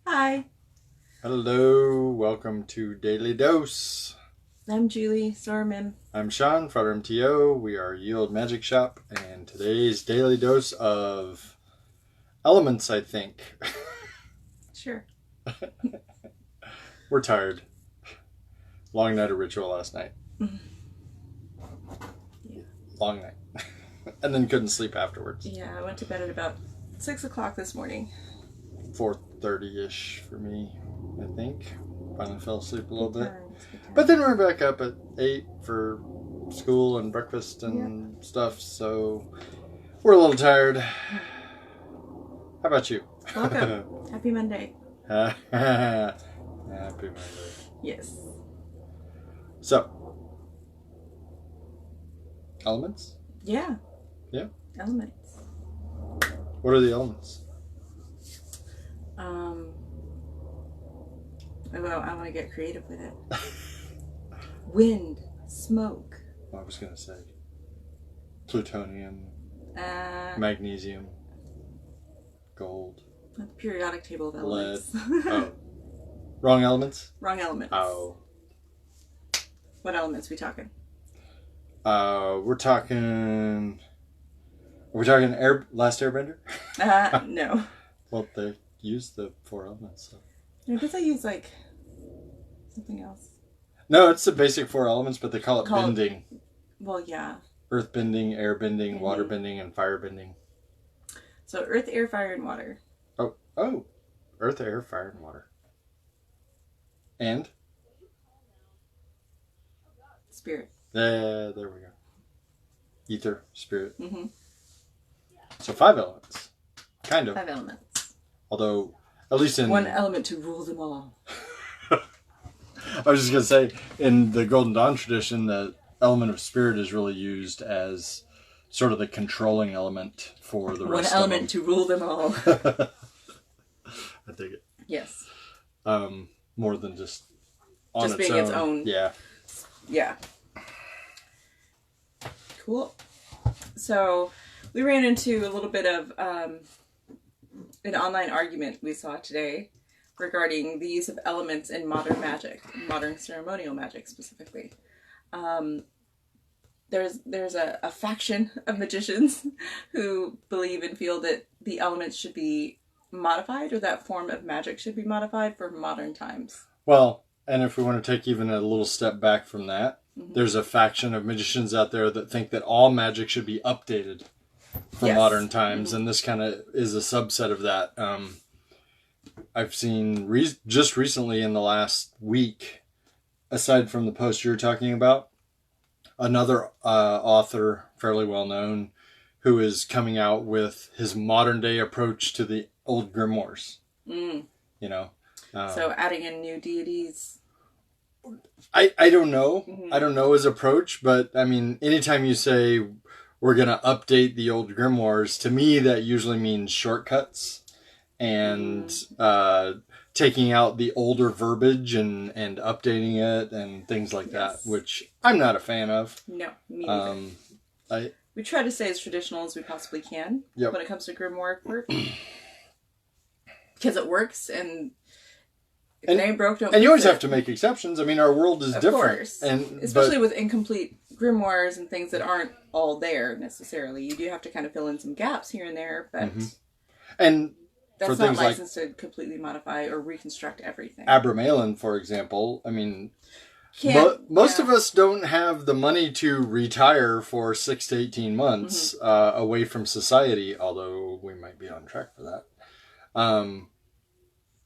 Hi, Hello, welcome to Daily Dose. I'm Julie Sorman. I'm Sean, Father MTO. We are Yield Magic Shop, and today's daily dose of elements, I think. Sure. We're tired. Long night of ritual last night. Yeah. Long night. And then couldn't sleep afterwards. Yeah, I went to bed at about 6 o'clock this morning. 4:30-ish for me, I think. Finally fell asleep a little bit. Good times. But then we're back up at 8 for school and breakfast and stuff, so we're a little tired. How about you? Welcome. Happy Monday. Happy Monday. Yes. So, elements? Yeah. Yeah. Elements. What are the elements? Well, I want to get creative with it. Wind, smoke. I was going to say plutonium, Uh, magnesium, gold, the periodic table of lead. elements. Oh, wrong elements? Wrong elements. Oh. What elements we talking? We're talking. Are we talking Last Airbender? No. Well, they use the 4 elements. So. I guess I use like something else. No, it's the basic 4 elements, but they call it bending. Well, yeah. Earth bending, air bending, water bending, and fire bending. So earth, air, fire, and water. Oh. Earth, air, fire, and water. And? Spirit. There we go. Ether, spirit. Mm-hmm. So 5 elements. Kind of. 5 elements. Although, at least in... One element to rule them all. I was just going to say, in the Golden Dawn tradition, the element of spirit is really used as sort of the controlling element for the rest of them. One element to rule them all. I dig it. Yes. More than just on just its being own. its own. Yeah. Yeah. Cool. So we ran into a little bit of an online argument we saw today regarding the use of elements in modern magic, modern ceremonial magic specifically. There's a faction of magicians who believe and feel that the elements should be modified, or that form of magic should be modified for modern times. Well, and if we want to take even a little step back from that, there's a faction of magicians out there that think that all magic should be updated for modern times, and this kind of is a subset of that. I've seen just recently in the last week, aside from the post you're talking about, another author, fairly well known, who is coming out with his modern day approach to the old grimoires. You know, so adding in new deities. I don't know. I don't know his approach, but I mean, anytime you say we're going to update the old grimoires, to me that usually means shortcuts and taking out the older verbiage and updating it and things like that, which I'm not a fan of. No, me neither. We try to stay as traditional as we possibly can when it comes to grimoire work. Because it works, and if it ain't broke, don't fix it. And you always have to make exceptions. I mean, our world is different. Of course. And especially with incomplete grimoires and things that aren't all there necessarily. You do have to kind of fill in some gaps here and there, but and that's not licensed to completely modify or reconstruct everything. Abramelin, for example, I mean, most of us don't have the money to retire for 6 to 18 months away from society, although we might be on track for that.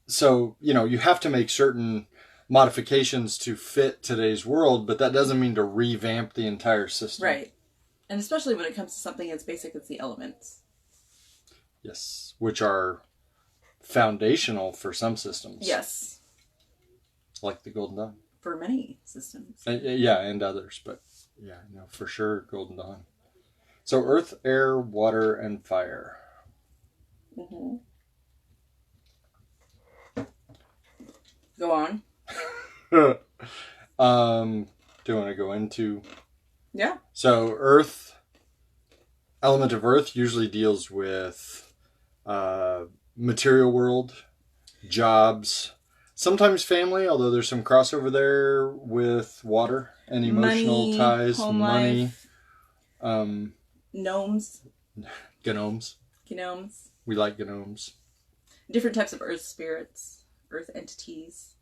So, you know, you have to make certain modifications to fit today's world, but that doesn't mean to revamp the entire system. Right. And especially when it comes to something as basic as the elements. Yes, which are foundational for some systems. Yes. Like the Golden Dawn. For many systems. Yeah, and others, but yeah, no, for sure, Golden Dawn. So earth, air, water, and fire. Go on. Do you want to go into... Yeah. So earth, element of earth usually deals with material world, jobs, sometimes family, although there's some crossover there with water and emotional money, ties, home money, life, gnomes, gnomes. gnomes, We like gnomes. different types of earth spirits, earth entities,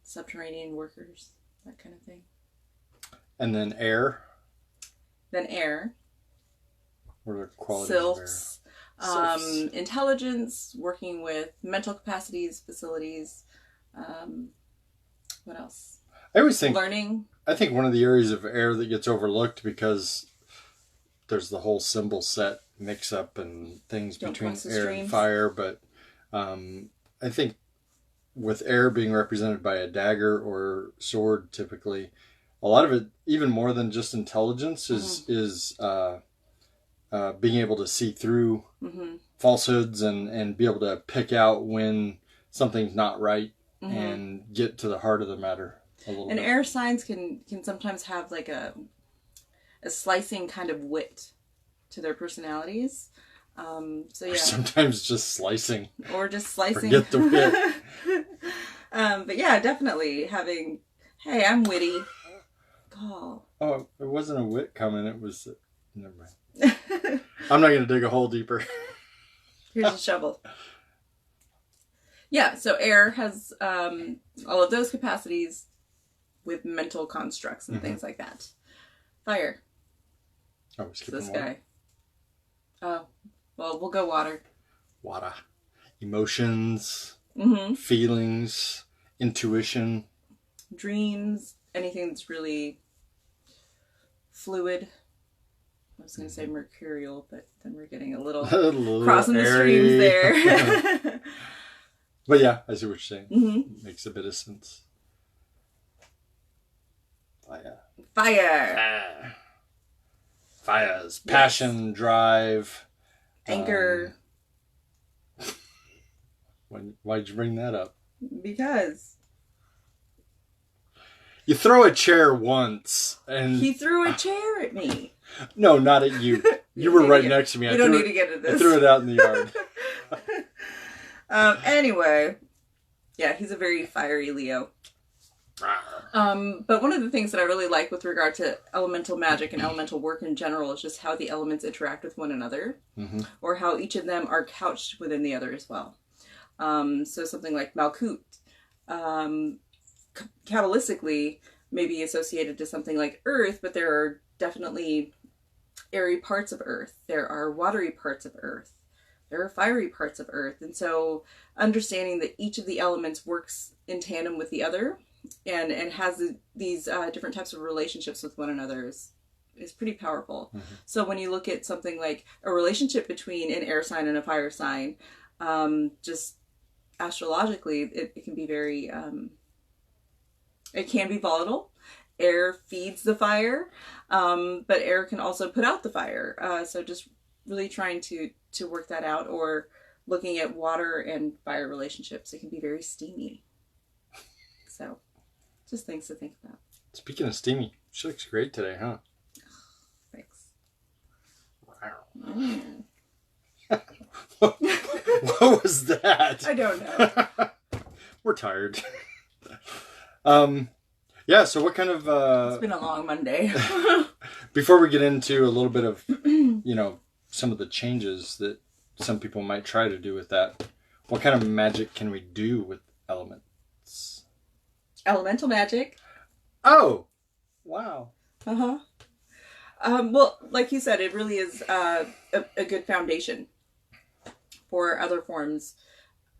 subterranean workers, that kind of thing. And then air. Then air. What are the qualities Sylphs. of air? Sylphs. Intelligence, working with mental capacities, facilities. What else? I always think Learning. I think one of the areas of air that gets overlooked because there's the whole symbol set mix up and things Don't between cross the air and streams. fire, but I think with air being represented by a dagger or sword, typically, a lot of it, even more than just intelligence, is being able to see through falsehoods and be able to pick out when something's not right and get to the heart of the matter a little And bit. air signs can sometimes have like a slicing kind of wit to their personalities. So yeah, Sometimes just slicing. or just slicing. Forget the wit. But yeah, definitely having, hey, I'm witty. Oh. Oh, it wasn't a wit comment. It was... Never mind. I'm not going to dig a hole deeper. Here's a shovel. Yeah, so air has all of those capacities with mental constructs and things like that. Fire. Oh, we're It's skipping this water. guy. Oh, well, we'll go water. Water. Emotions, Mm-hmm. feelings, intuition. Dreams, anything that's really fluid. I was going to say mercurial, but then we're getting a little A little crossing the airy. streams there. But yeah, I see what you're saying. Mm-hmm. Makes a bit of sense. Fire. Fire. Fires. Passion, drive. Anger. Why'd you bring that up? Because You throw a chair once and... he threw a chair at me. No, not at you. You were right next to me. We don't need to get into I this. threw it out in the yard. Anyway, yeah, he's a very fiery Leo. But one of the things that I really like with regard to elemental magic and elemental work in general is just how the elements interact with one another, or how each of them are couched within the other as well. So something like Malkut, Kabbalistically, may be associated to something like Earth, but there are definitely airy parts of Earth. There are watery parts of Earth. There are fiery parts of Earth. And so understanding that each of the elements works in tandem with the other and has these different types of relationships with one another is pretty powerful. So when you look at something like a relationship between an air sign and a fire sign, just astrologically, it can be very, it can be volatile. Air feeds the fire, but air can also put out the fire. So just really trying to work that out, or looking at water and fire relationships, it can be very steamy. So just things to think about. Speaking of steamy, she looks great today, huh? Thanks. What was that? I don't know. We're tired. Yeah, so what kind of... It's been a long Monday. Before we get into a little bit of, some of the changes that some people might try to do with that, what kind of magic can we do with elements? Elemental magic. Oh! Wow. Uh-huh. Well, like you said, it really is a good foundation for other forms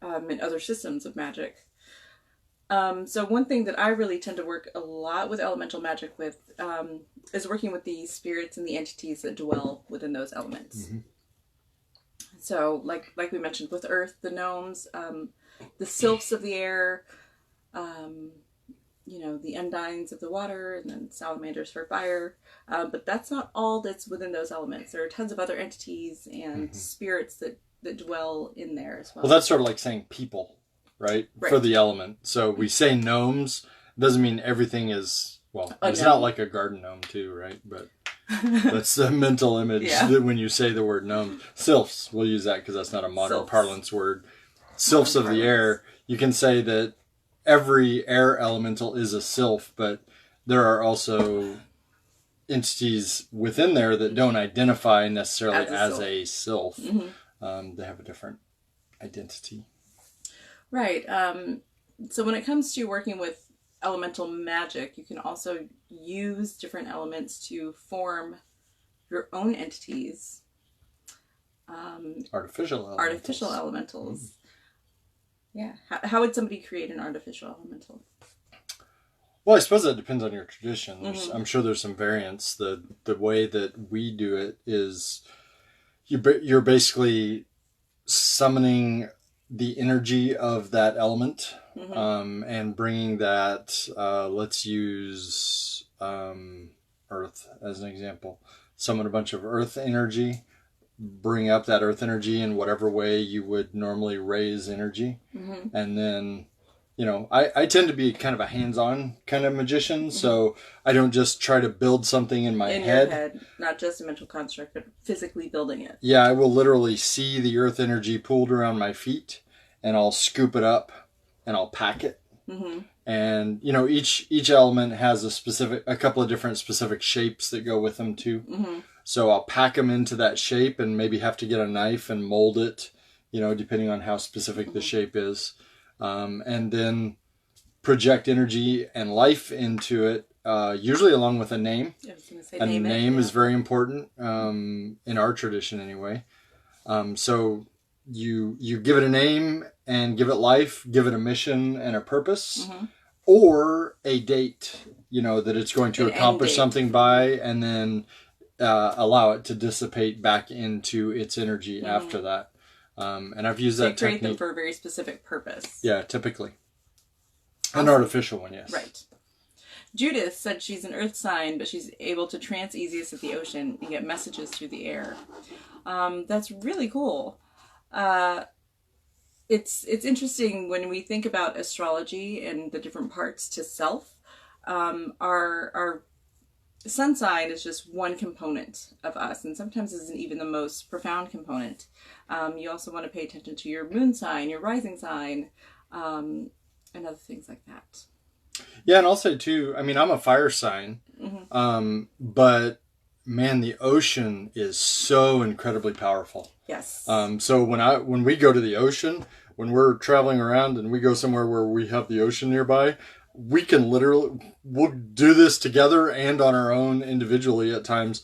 and other systems of magic. So one thing that I really tend to work a lot with elemental magic with is working with the spirits and the entities that dwell within those elements. So like we mentioned with earth, the gnomes, the sylphs of the air, the undines of the water, and then salamanders for fire. But that's not all that's within those elements. There are tons of other entities and spirits that dwell in there as well. Well, that's sort of like saying people, right? For the element. So we say gnomes, doesn't mean everything is, well, it's not like a garden gnome too, right? But That's the mental image Yeah. that when you say the word gnomes. Sylphs, we'll use that because that's not a modern Sylphs. parlance word. Sylphs of the air, you can say that every air elemental is a sylph, but there are also entities within there that don't identify necessarily as a sylph. They have a different identity. Right. So when it comes to working with elemental magic, you can also use different elements to form your own entities. Artificial elementals. Yeah. How would somebody create an artificial elemental? Well, I suppose that depends on your tradition. I'm sure there's some variants. The way that we do it is you're basically summoning the energy of that element and bringing that, let's use earth as an example. Summon a bunch of earth energy, bring up that earth energy in whatever way you would normally raise energy. And then, I tend to be kind of a hands-on kind of magician, so I don't just try to build something in my head. Your head, not just a mental construct, but physically building it. Yeah, I will literally see the earth energy pooled around my feet, and I'll scoop it up, and I'll pack it. And, each element has a couple of different specific shapes that go with them too. So I'll pack them into that shape and maybe have to get a knife and mold it, depending on how specific the shape is. And then project energy and life into it, usually along with a name. I was going to say A name it, is very important, in our tradition anyway. So you give it a name and give it life, give it a mission and a purpose, or a date, that it's going to accomplish something by, and then allow it to dissipate back into its energy after that. And I've used that technique. Create them for a very specific purpose. Yeah, typically. An artificial one, yes. Right. Judith said she's an earth sign, but she's able to trance easiest at the ocean and get messages through the air. That's really cool. It's interesting when we think about astrology and the different parts to self. Our sun sign is just one component of us, and sometimes isn't even the most profound component. You also want to pay attention to your moon sign, your rising sign, and other things like that. Yeah, and I'll say too, I'm a fire sign, but man, the ocean is so incredibly powerful. Yes. So when we go to the ocean, when we're traveling around and we go somewhere where we have the ocean nearby, we'll do this together and on our own individually at times.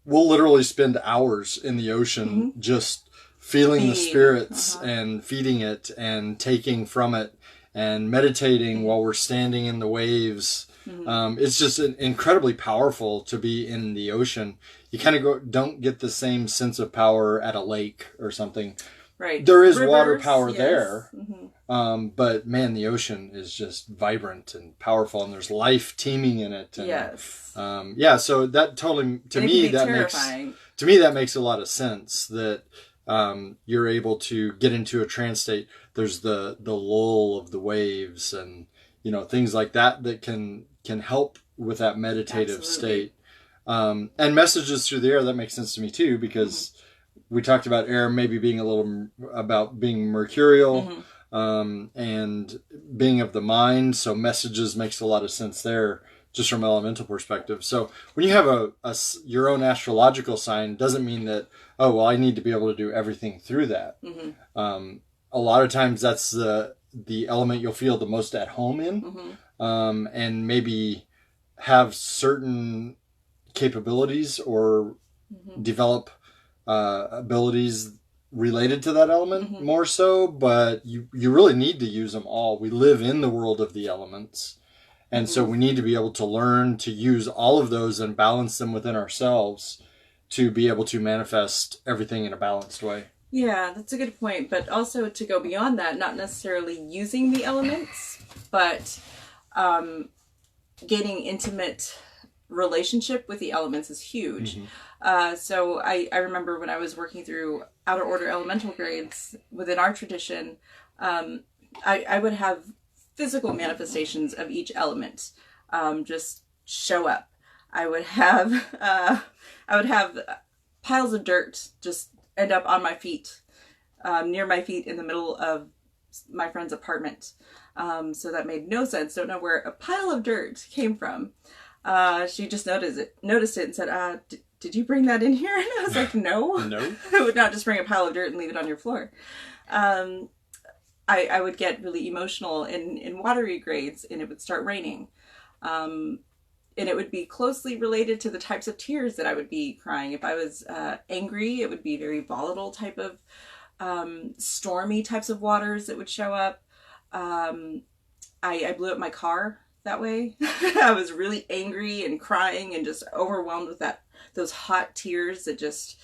We'll literally spend hours in the ocean just feeling the spirits and feeding it and taking from it and meditating while we're standing in the waves. It's just incredibly powerful to be in the ocean. You kind of don't get the same sense of power at a lake or something. Right. There is Rivers, water power there. But man, the ocean is just vibrant and powerful, and there's life teeming in it. And, yes. So that totally, to me, that makes a lot of sense that you're able to get into a trance state. There's the lull of the waves and things like that can help with that meditative state. And messages through the air, that makes sense to me too, because we talked about air maybe being a little about being mercurial and being of the mind. So messages makes a lot of sense there, just from an elemental perspective. So when you have your own astrological sign, doesn't mean that, I need to be able to do everything through that. A lot of times that's the element you'll feel the most at home in, and maybe have certain capabilities or develop abilities related to that element more so, but you really need to use them all. We live in the world of the elements, and so we need to be able to learn to use all of those and balance them within ourselves to be able to manifest everything in a balanced way. Yeah, that's a good point. But also to go beyond that, not necessarily using the elements, but gaining intimate relationship with the elements is huge. So I remember when I was working through outer order elemental grades within our tradition, I would have physical manifestations of each element just show up. I would have piles of dirt just end up on my feet, near my feet in the middle of my friend's apartment. So that made no sense. Don't know where a pile of dirt came from. She just noticed it and said, did you bring that in here? And I was like, no. No. I would not just bring a pile of dirt and leave it on your floor. I would get really emotional in watery grades, and it would start raining. And it would be closely related to the types of tears that I would be crying. If I was angry, it would be very volatile type of stormy types of waters that would show up. I blew up my car that way. I was really angry and crying and just overwhelmed with those hot tears that just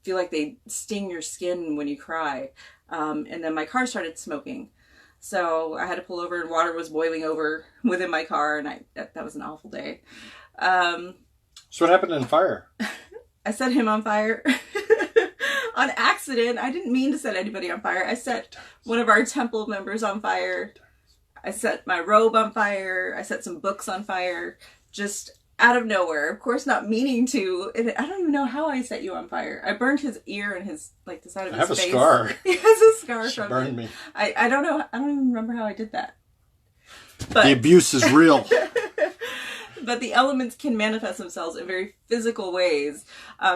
feel like they sting your skin when you cry. And then my car started smoking. So I had to pull over, and water was boiling over within my car, and that was an awful day. So what happened in fire? I set him on fire on accident. I didn't mean to set anybody on fire. I set one of our temple members on fire. I set my robe on fire. I set some books on fire, just out of nowhere. Of course, not meaning to. And I don't even know how I set you on fire. I burned his ear and the side of his face. I have a scar. He has a scar She from burned it. me. I don't know. I don't even remember how I did that. But The abuse is real. but the elements can manifest themselves in very physical ways.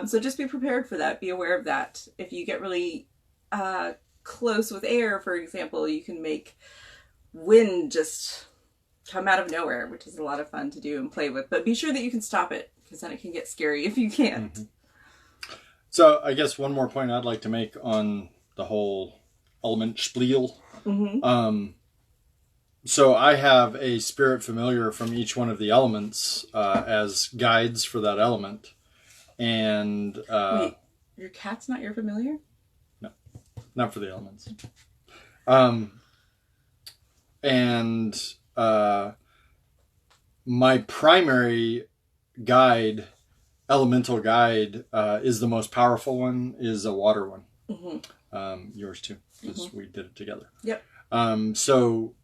So just be prepared for that. Be aware of that. If you get really close with air, for example, you can make wind just come out of nowhere, which is a lot of fun to do and play with. But be sure that you can stop it, because then it can get scary if you can't. Mm-hmm. So I guess one more point I'd like to make on the whole element spiel. Mm-hmm. So I have a spirit familiar from each one of the elements as guides for that element. And Wait, your cat's not your familiar? No, not for the elements. And my primary guide, elemental guide, is the most powerful one, is a water one. Mm-hmm. Yours too, because we did it together. Yep. So,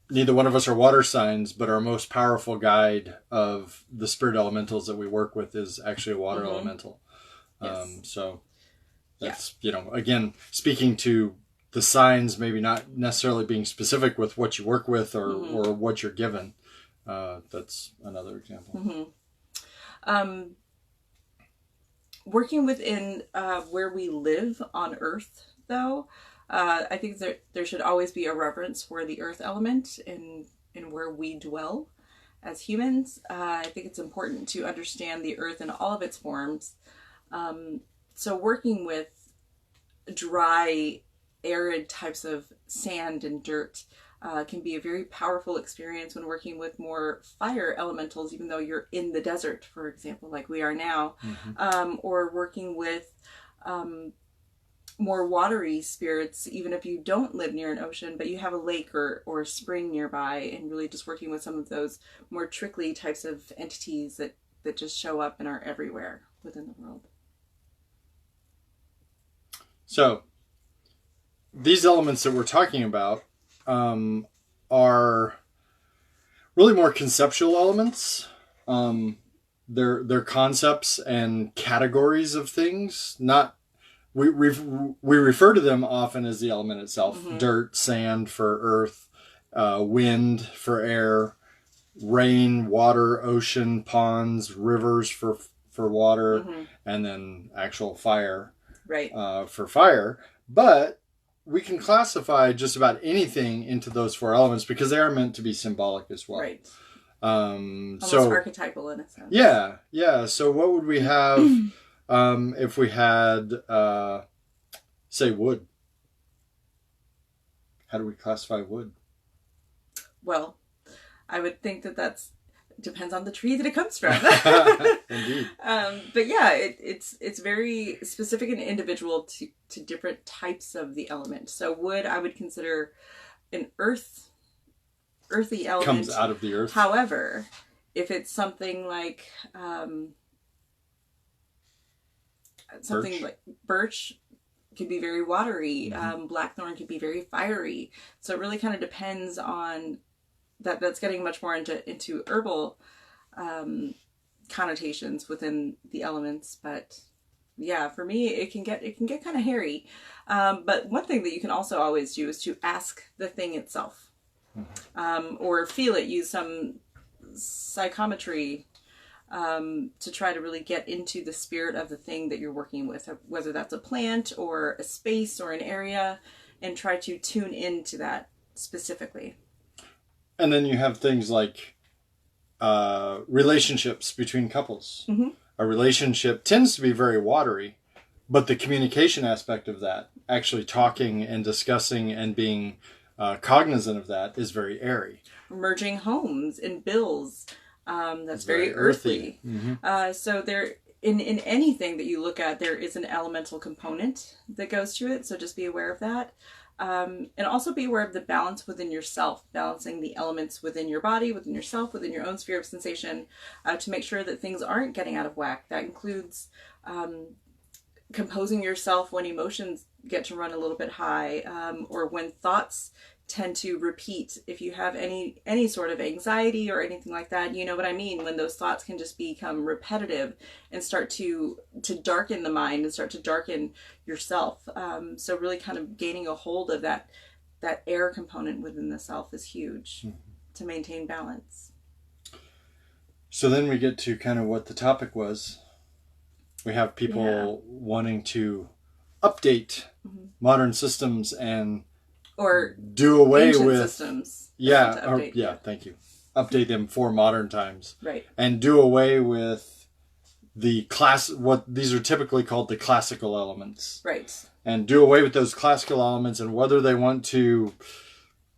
neither one of us are water signs, but our most powerful guide of the spirit elementals that we work with is actually a water elemental. Yes. So that's, again, speaking to the signs, maybe not necessarily being specific with what you work with or what you're given. That's another example. Mm-hmm. Working within where we live on Earth, though, I think there should always be a reverence for the earth element in where we dwell as humans. I think it's important to understand the earth in all of its forms. So working with dry, arid types of sand and dirt can be a very powerful experience when working with more fire elementals, even though you're in the desert, for example, like we are now, or working with more watery spirits, even if you don't live near an ocean, but you have a lake or a spring nearby, and really just working with some of those more trickly types of entities that just show up and are everywhere within the world. So these elements that we're talking about are really more conceptual elements. They're concepts and categories of things. We refer to them often as the element itself. Dirt, sand for earth, wind for air, rain, water, ocean, ponds, rivers for water, and then actual fire for fire. But we can classify just about anything into those four elements because they are meant to be symbolic as well. Right. Almost archetypal in a sense. Yeah. So what would we have if we had, say, wood? How do we classify wood? Well, I would think that's depends on the tree that it comes from. Indeed. But yeah, it's very specific and individual to different types of the element. So wood, I would consider an earthy element. Comes out of the earth. However, if it's something like like birch, could be very watery. Blackthorn could be very fiery. So it really kind of depends on that. That's getting much more into herbal connotations within the elements, but yeah, for me, it can get kind of hairy. But one thing that you can also always do is to ask the thing itself, or feel it. Use some psychometry to try to really get into the spirit of the thing that you're working with, whether that's a plant or a space or an area, and try to tune into that specifically. And then you have things like relationships between couples. Mm-hmm. A relationship tends to be very watery, but the communication aspect of that, actually talking and discussing and being cognizant of that, is very airy. Merging homes and bills, that's very earthy. Mm-hmm. So there, in anything that you look at, there is an elemental component that goes to it. So just be aware of that. And also be aware of the balance within yourself, balancing the elements within your body, within yourself, within your own sphere of sensation, to make sure that things aren't getting out of whack. That includes composing yourself when emotions get to run a little bit high, or when thoughts tend to repeat. If you have any sort of anxiety or anything like that, you know what I mean, when those thoughts can just become repetitive and start to darken the mind and start to darken yourself. So really kind of gaining a hold of that air component within the self is huge to maintain balance. So then we get to kind of what the topic was. We have people wanting to update modern systems and or do away with systems. Thank you. Update them for modern times. Right. And do away with the what these are typically called the classical elements. Right. And do away with those classical elements, and whether they want to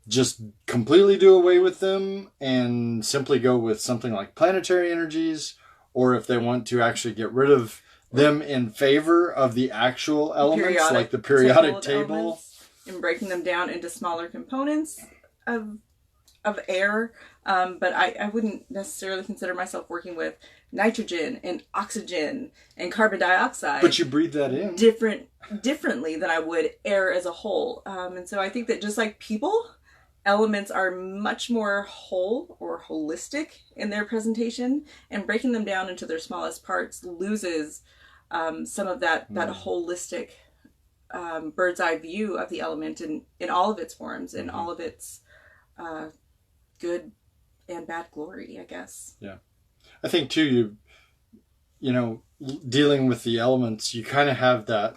just completely do away with them and simply go with something like planetary energies, or if they want to actually get rid of them in favor of the actual elements, like the periodic table. And breaking them down into smaller components of air. But I wouldn't necessarily consider myself working with nitrogen and oxygen and carbon dioxide. But you breathe that in. Differently than I would air as a whole. And so I think that just like people, elements are much more whole or holistic in their presentation, and breaking them down into their smallest parts loses some of that holistic bird's eye view of the element in all of its forms, in all of its good and bad glory, I guess. Yeah. I think too, you know, dealing with the elements, you kind of have that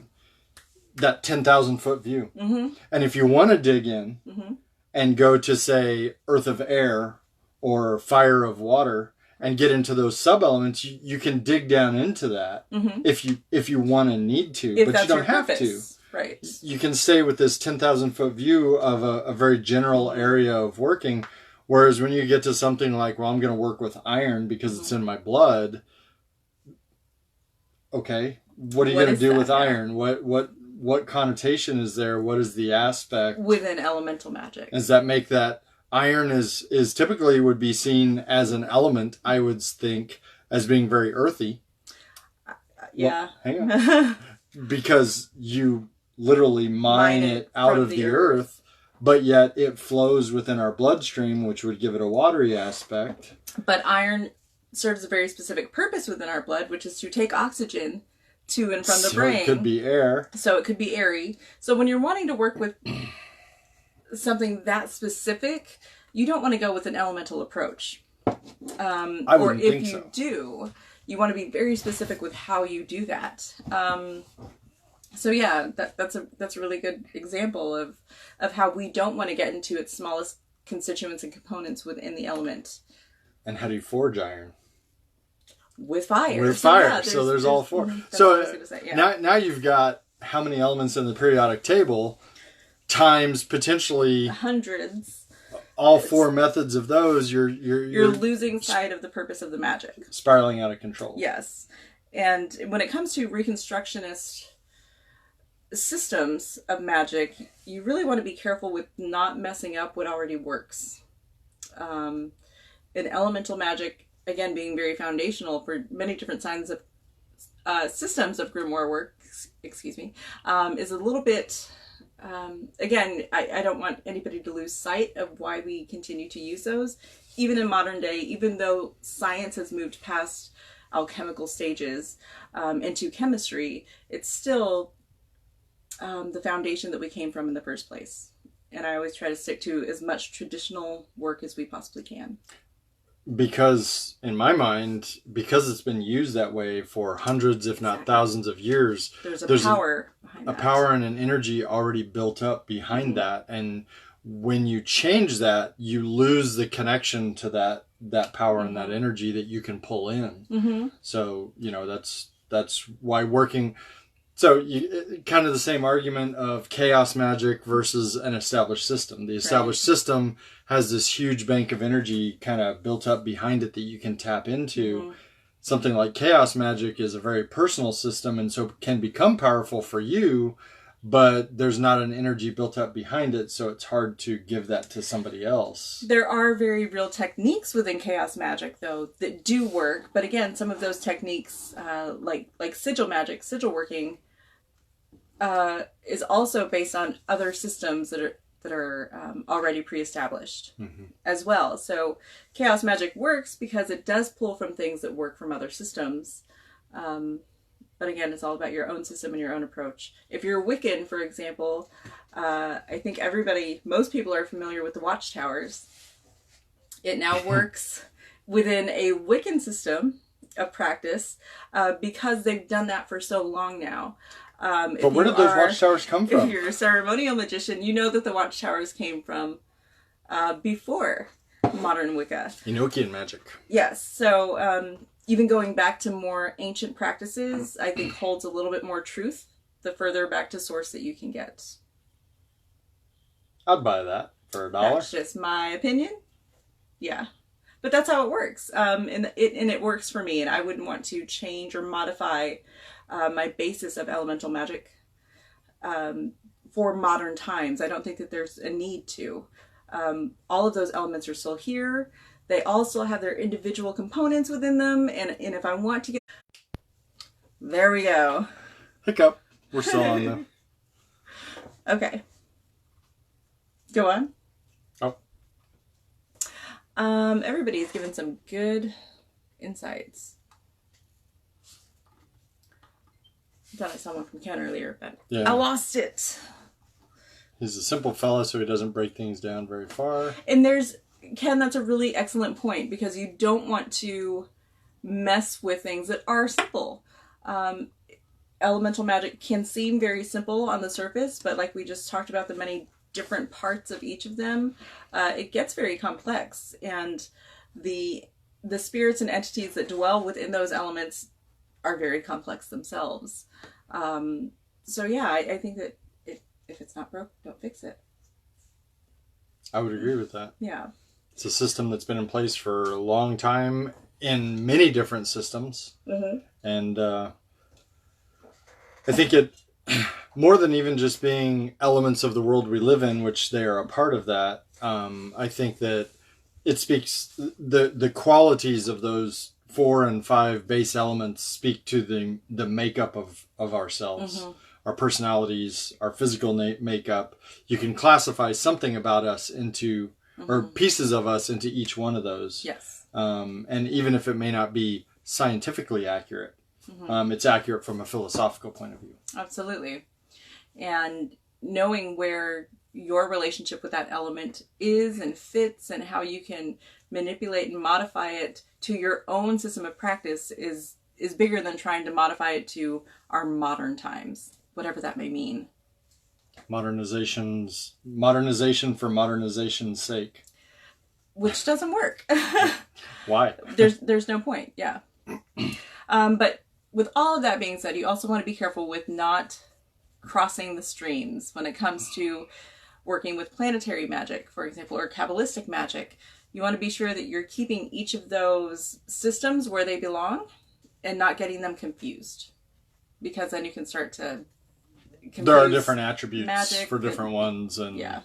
10,000 foot view. Mm-hmm. And if you want to dig in mm-hmm. and go to, say, earth of air or fire of water and get into those sub-elements, you can dig down into that mm-hmm. if you want and need to, if but that's you don't your have purpose. to. Right. You can stay with this 10,000 foot view of a very general area of working. Whereas when you get to something like, well, I'm going to work with iron because it's in my blood. Okay. What are you going to do with iron? What connotation is there? What is the aspect within elemental magic? Does that make that iron is typically would be seen as an element, I would think, as being very earthy. Yeah. Well, hang on. Because you literally mine it out of the earth, but yet it flows within our bloodstream, which would give it a watery aspect. But iron serves a very specific purpose within our blood, which is to take oxygen to and from the brain. So it could be air. So it could be airy. So when you're wanting to work with something that specific, you don't want to go with an elemental approach. I wouldn't think so. Or if you do, you want to be very specific with how you do that. So yeah, that's a really good example of how we don't want to get into its smallest constituents and components within the element. And how do you forge iron? With fire. With fire. So there's all four. So now you've got how many elements in the periodic table times potentially hundreds. All four methods of those, you're losing sight of the purpose of the magic. Spiraling out of control. Yes. And when it comes to Reconstructionist systems of magic, you really want to be careful with not messing up what already works. In elemental magic, again, being very foundational for many different kinds of systems of grimoire work, is a little bit... again, I don't want anybody to lose sight of why we continue to use those. Even in modern day, even though science has moved past alchemical stages into chemistry, it's still the foundation that we came from in the first place. And I always try to stick to as much traditional work as we possibly can. Because in my mind, because it's been used that way for hundreds, if not thousands of years, there's a power behind that. A power and an energy already built up behind that. And when you change that, you lose the connection to that power and that energy that you can pull in. So, that's why working. So kind of the same argument of chaos magic versus an established system. The established system has this huge bank of energy kind of built up behind it that you can tap into. Something like chaos magic is a very personal system, and so can become powerful for you, but there's not an energy built up behind it, so it's hard to give that to somebody else. There are very real techniques within chaos magic, though, that do work. But again, some of those techniques, like sigil magic, sigil working, is also based on other systems that are already pre-established as well. So chaos magic works because it does pull from things that work from other systems. But again, it's all about your own system and your own approach. If you're Wiccan, for example, I think most people are familiar with the watchtowers. It now works within a Wiccan system of practice because they've done that for so long now. But where did those watchtowers come from? If you're a ceremonial magician, you know that the watchtowers came from before modern Wicca. Enochian magic. Yes. So even going back to more ancient practices, I think holds a little bit more truth the further back to source that you can get. I'd buy that for $1. That's just my opinion. Yeah. But that's how it works. And it works for me. And I wouldn't want to change or modify my basis of elemental magic for modern times. I don't think that there's a need to. All of those elements are still here. They all still have their individual components within them. And if I want to get... There we go. Hiccup. We're still on though. Okay. Go on. Oh. Everybody's given some good insights. I thought I saw one from Ken earlier, but yeah. I lost it. He's a simple fella, so he doesn't break things down very far. And Ken, that's a really excellent point, because you don't want to mess with things that are simple. Elemental magic can seem very simple on the surface, but like we just talked about the many different parts of each of them, it gets very complex. And the spirits and entities that dwell within those elements are very complex themselves. So yeah, I think that if it's not broke, don't fix it. I would agree with that. Yeah. It's a system that's been in place for a long time in many different systems. And I think it, more than even just being elements of the world we live in, which they are a part of that, I think that it speaks, the qualities of those 4 and 5 base elements speak to the makeup of ourselves. Our personalities, our physical makeup. You can classify something about us into, or pieces of us into each one of those. Yes. And even if it may not be scientifically accurate, it's accurate from a philosophical point of view. Absolutely. And knowing where your relationship with that element is and fits, and how you can manipulate and modify it to your own system of practice is bigger than trying to modify it to our modern times, whatever that may mean. Modernization for modernization's sake. Which doesn't work. Why? There's no point, yeah. But with all of that being said, you also want to be careful with not crossing the streams when it comes to working with planetary magic, for example, or Kabbalistic magic. You want to be sure that you're keeping each of those systems where they belong and not getting them confused. Because then you can start to confuse. There are different attributes for different ones, and yeah,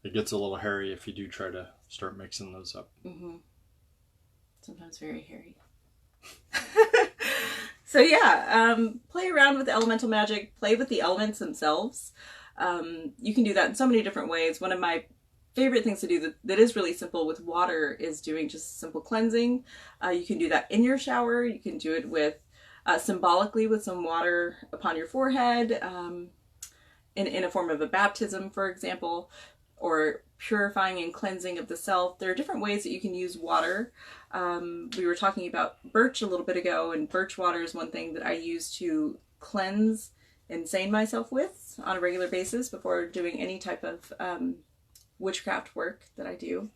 it gets a little hairy if you do try to start mixing those up. Sometimes very hairy. So yeah, play around with elemental magic, play with the elements themselves. You can do that in so many different ways. One of my favorite things to do that is really simple with water is doing just simple cleansing. You can do that in your shower. You can do it with symbolically with some water upon your forehead, in a form of a baptism, for example, or purifying and cleansing of the self. There are different ways that you can use water. We were talking about birch a little bit ago, and birch water is one thing that I use to cleanse and sane myself with on a regular basis before doing any type of witchcraft work that I do.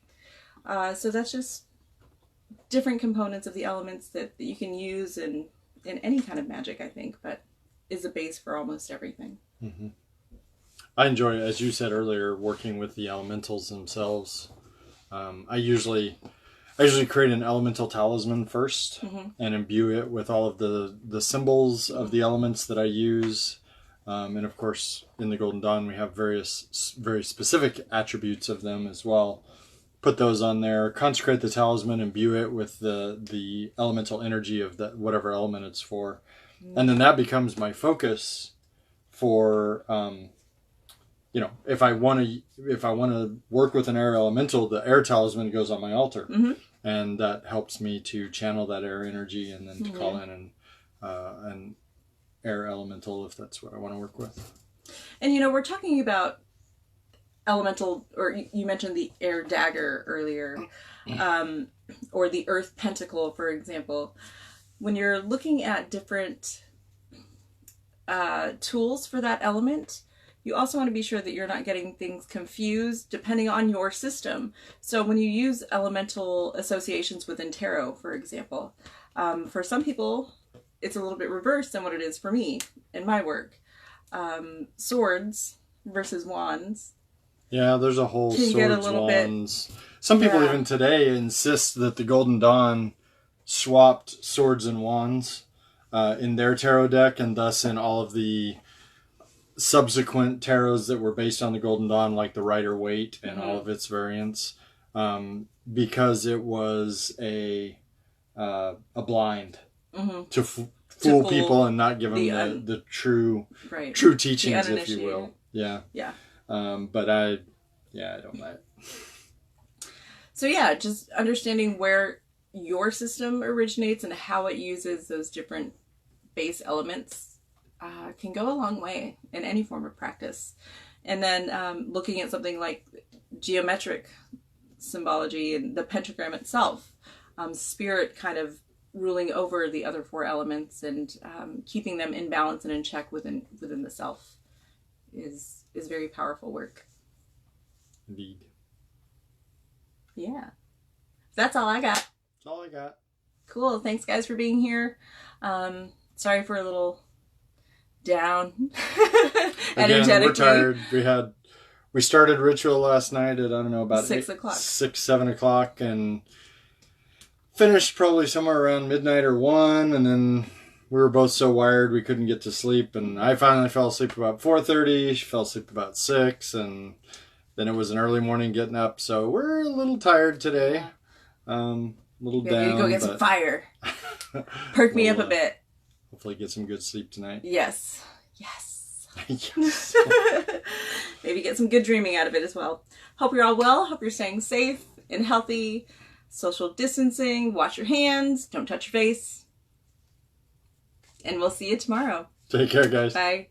So that's just different components of the elements that you can use in any kind of magic, I think, but is a base for almost everything. Mm-hmm. I enjoy, as you said earlier, working with the elementals themselves. I usually create an elemental talisman first, mm-hmm. and imbue it with all of the symbols of the elements that I use. And of course, in the Golden Dawn, we have various very specific attributes of them as well. Put those on there, consecrate the talisman, imbue it with the elemental energy of whatever element it's for. Mm-hmm. And then that becomes my focus for... if I want to work with an air elemental, the air talisman goes on my altar, mm-hmm. and that helps me to channel that air energy and then to mm-hmm. call in an air elemental if that's what I want to work with. And we're talking about elemental, or you mentioned the air dagger earlier, or the earth pentacle, for example. When you're looking at different tools for that element, you also want to be sure that you're not getting things confused depending on your system. So when you use elemental associations within tarot, for example, for some people, it's a little bit reversed than what it is for me in my work. Swords versus wands. Yeah, there's a whole swords, wands. Some people even today insist that the Golden Dawn swapped swords and wands in their tarot deck, and thus in all of the subsequent tarots that were based on the Golden Dawn, like the Rider-Waite and mm-hmm. all of its variants, because it was a blind mm-hmm. to fool people and not give them the true teachings, if you will. Yeah. Yeah. But I don't buy it. So just understanding where your system originates and how it uses those different base elements can go a long way in any form of practice. And then looking at something like geometric symbology and the pentagram itself, spirit kind of ruling over the other four elements and keeping them in balance and in check within the self is very powerful work. Indeed. Yeah. That's all I got. That's all I got. Cool. Thanks, guys, for being here. Sorry for a little down. Again, we're tired. We started ritual last night at, about 6, 7 o'clock, and finished probably somewhere around midnight or 1, and then we were both so wired we couldn't get to sleep, and I finally fell asleep about 4:30. She fell asleep about 6, and then it was an early morning getting up, so we're a little tired today. A little down. You need to go get some fire. Perk me up a bit. Hopefully get some good sleep tonight. Yes. Maybe get some good dreaming out of it as well. Hope you're all well. Hope you're staying safe and healthy. Social distancing. Wash your hands. Don't touch your face. And we'll see you tomorrow. Take care, guys. Bye.